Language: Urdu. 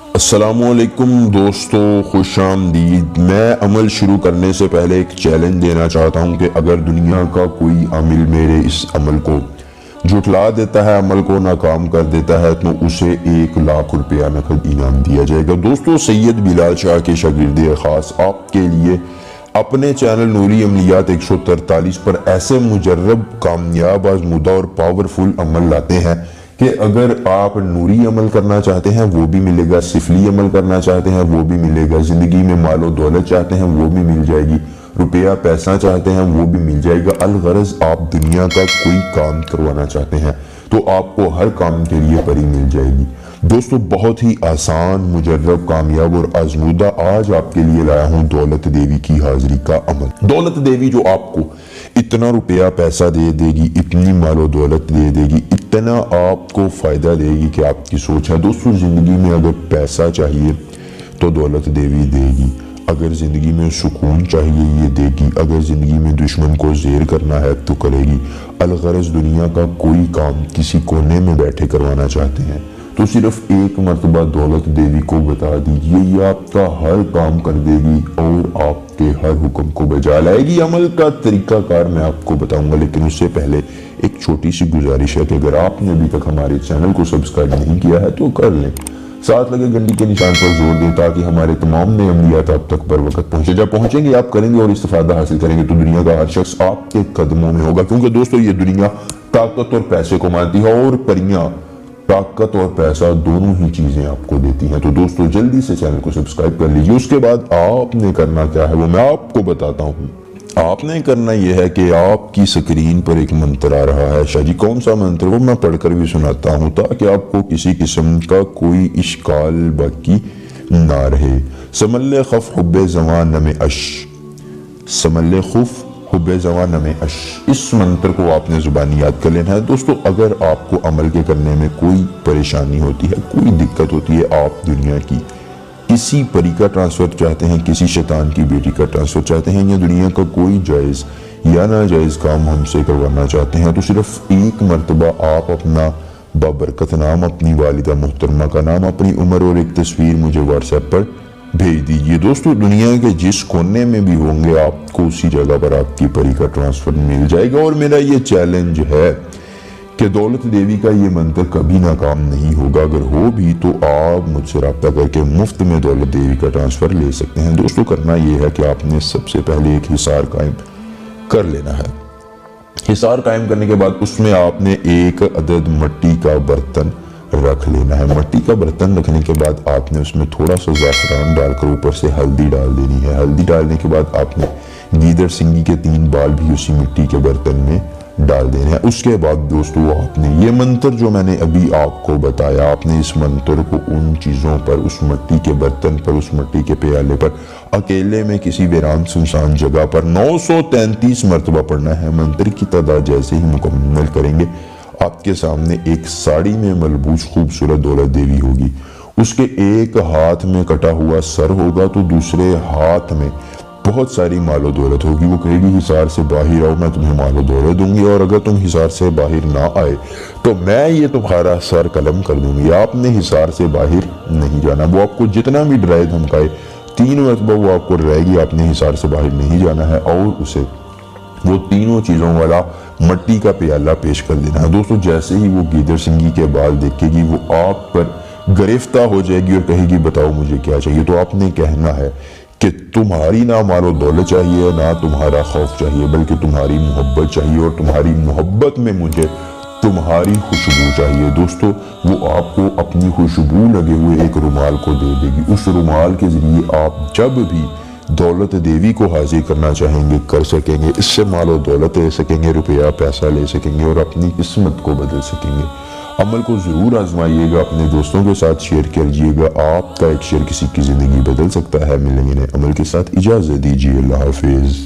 السلام علیکم دوستو، خوش آمدید۔ میں عمل شروع کرنے سے پہلے ایک چیلنج دینا چاہتا ہوں کہ اگر دنیا کا کوئی عامل میرے اس عمل کو جھٹلا دیتا ہے، عمل کو ناکام کر دیتا ہے، تو اسے 1,00,000 روپیہ نقد انعام دیا جائے گا۔ دوستو، سید بلال شاہ کے شاگرد خاص آپ کے لیے اپنے چینل نوری عملیات 143 پر ایسے مجرب، کامیاب، آزمودہ اور پاورفل عمل لاتے ہیں کہ اگر آپ نوری عمل کرنا چاہتے ہیں وہ بھی ملے گا، سفلی عمل کرنا چاہتے ہیں وہ بھی ملے گا، زندگی میں مال و دولت چاہتے ہیں وہ بھی مل جائے گی، روپیہ پیسہ چاہتے ہیں وہ بھی مل جائے گا۔ الغرض آپ دنیا کا کوئی کام کروانا چاہتے ہیں تو آپ کو ہر کام کے لیے پری مل جائے گی۔ دوستو، بہت ہی آسان، مجرب، کامیاب اور آزمودہ آج آپ کے لیے لایا ہوں دولت دیوی کی حاضری کا عمل۔ دولت دیوی جو آپ کو اتنا روپیہ پیسہ دے دے گی، اتنی مال و دولت دے دے گی، اتنا آپ کو فائدہ دے گی کہ آپ کی سوچ ہے۔ دوستو، زندگی میں اگر پیسہ چاہیے تو دولت دیوی دے گی، اگر زندگی میں سکون چاہیے یہ دے گی، اگر زندگی میں دشمن کو زیر کرنا ہے تو کرے گی۔ الغرض دنیا کا کوئی کام کسی کونے میں بیٹھے کروانا چاہتے ہیں تو صرف ایک مرتبہ دولت دیوی کو بتا دیجئے، یہ آپ کا ہر کام کر دے گی اور آپ کے ہر حکم کو بجا لائے گی۔ عمل کا طریقہ کار میں آپ کو بتاؤں گا، لیکن اس سے پہلے ایک چھوٹی سی گزارش ہے کہ اگر آپ نے ابھی تک ہمارے چینل کو سبسکرائب نہیں کیا ہے تو کر لیں، ساتھ لگے گھنٹی کے نشان پر زور دیں تاکہ ہمارے تمام نئے عملیات آپ تک پر وقت پہنچے۔ جب پہنچیں گے آپ کریں گے اور استفادہ حاصل کریں گے تو دنیا کا ہر شخص آپ کے قدموں میں ہوگا، کیونکہ دوستو یہ دنیا طاقت اور پیسے کو مانتی ہے اور پریاں طاقت اور پیسہ دونوں ہی چیزیں آپ کو دیتی ہیں۔ تو دوستو جلدی سے چینل کو سبسکرائب کر لیجئے۔ اس کے بعد آپ نے کرنا کیا ہے وہ میں آپ کو بتاتا ہوں۔ آپ نے کرنا یہ ہے کہ آپ کی سکرین پر ایک منتر آ رہا ہے، شاہ جی کون سا منتر؟ وہ میں پڑھ کر بھی سناتا ہوں تاکہ آپ کو کسی قسم کا کوئی اشکال باقی نہ رہے۔ سمل خف حب زوان نم اش، سمل خف حب زوان نم اش، اس منتر کو آپ نے زبانی یاد کر لینا ہے۔ دوستو، اگر آپ کو عمل کے کرنے میں کوئی پریشانی ہوتی ہے، کوئی دقت ہوتی ہے، آپ دنیا کی کسی پری کا ٹرانسفر چاہتے ہیں، کسی شیطان کی بیٹی کا ٹرانسفر چاہتے ہیں، یا دنیا کا کوئی جائز یا ناجائز کام ہم سے کروانا چاہتے ہیں تو صرف ایک مرتبہ آپ اپنا بابرکت نام، اپنی والدہ محترمہ کا نام، اپنی عمر اور ایک تصویر مجھے واٹس ایپ پر بھیج دیجئے۔ دوستو، دنیا کے جس کونے میں بھی ہوں گے آپ کو اسی جگہ پر آپ کی پری کا ٹرانسفر مل جائے گا، اور میرا یہ چیلنج ہے کہ دولت دیوی کا یہ منتر کبھی ناکام نہیں ہوگا۔ اگر ہو بھی تو آپ مجھ سے رابطہ کر کے مفت میں دولت دیوی کا ٹرانسفر لے سکتے ہیں۔ دوستو، کرنا یہ ہے کہ آپ نے سب سے پہلے ایک حصار قائم کر لینا ہے۔ حصار قائم کرنے کے بعد اس میں آپ نے ایک عدد مٹی کا برتن رکھ لینا ہے۔ مٹی کا برتن رکھنے کے بعد آپ نے اس میں تھوڑا سا زعفران ڈال کر اوپر سے ہلدی ڈال دینی ہے۔ ہلدی ڈالنے کے بعد آپ نے گیدڑ سنگی کے 3 بال بھی اسی مٹی کے برتن میں ڈال دینے ہیں۔ اس کے بعد دوستو، آپ نے یہ منتر جو میں نے ابھی آپ کو بتایا، آپ نے اس منتر کو ان چیزوں پر، اس مٹی کے برتن پر، اس مٹی کے پیالے پر اکیلے میں کسی ویران سنسان جگہ پر 933 مرتبہ پڑھنا ہے۔ منتر کی تعداد جیسے ہی مکمل کریں گے آپ کے سامنے ایک ساڑی میں ملبوس خوبصورت دولت دیوی ہوگی۔ اس کے ایک ہاتھ میں کٹا ہوا سر ہوگا تو دوسرے ہاتھ میں بہت ساری مال و دولت ہوگی۔ وہ کہے گی حصار سے باہر آؤ، میں تمہیں مال و دولت دوں گی، اور اگر تم حصار سے باہر نہ آئے تو میں یہ تمہارا سر قلم کر دوں گی۔ آپ نے حصار سے باہر نہیں جانا، وہ آپ کو جتنا بھی ڈرائے دھمکائے 3 مرتبہ وہ آپ کو ڈرائے گی، آپ نے حصار سے باہر نہیں جانا ہے اور اسے وہ تینوں چیزوں والا مٹی کا پیالہ پیش کر دینا ہے۔ دوستو، جیسے ہی وہ گیدڑ سنگی کے بال دیکھے گی وہ آپ پر گرفتہ ہو جائے گی اور کہے گی بتاؤ مجھے کیا چاہیے۔ تو آپ نے کہنا ہے کہ تمہاری نہ مال و دولت چاہیے، نہ تمہارا خوف چاہیے، بلکہ تمہاری محبت چاہیے، اور تمہاری محبت میں مجھے تمہاری خوشبو چاہیے۔ دوستو، وہ آپ کو اپنی خوشبو لگے ہوئے ایک رومال کو دے دے گی۔ اس رومال کے ذریعے آپ جب بھی دولت دیوی کو حاضر کرنا چاہیں گے کر سکیں گے، اس سے مال و دولت لے سکیں گے، روپیہ پیسہ لے سکیں گے اور اپنی قسمت کو بدل سکیں گے۔ عمل کو ضرور آزمائیے گا، اپنے دوستوں کے ساتھ شیئر کیجیے گا، آپ کا ایک شیئر کسی کی زندگی بدل سکتا ہے۔ ملیں گے نئے عمل کے ساتھ، اجازت دیجیے، اللہ حافظ۔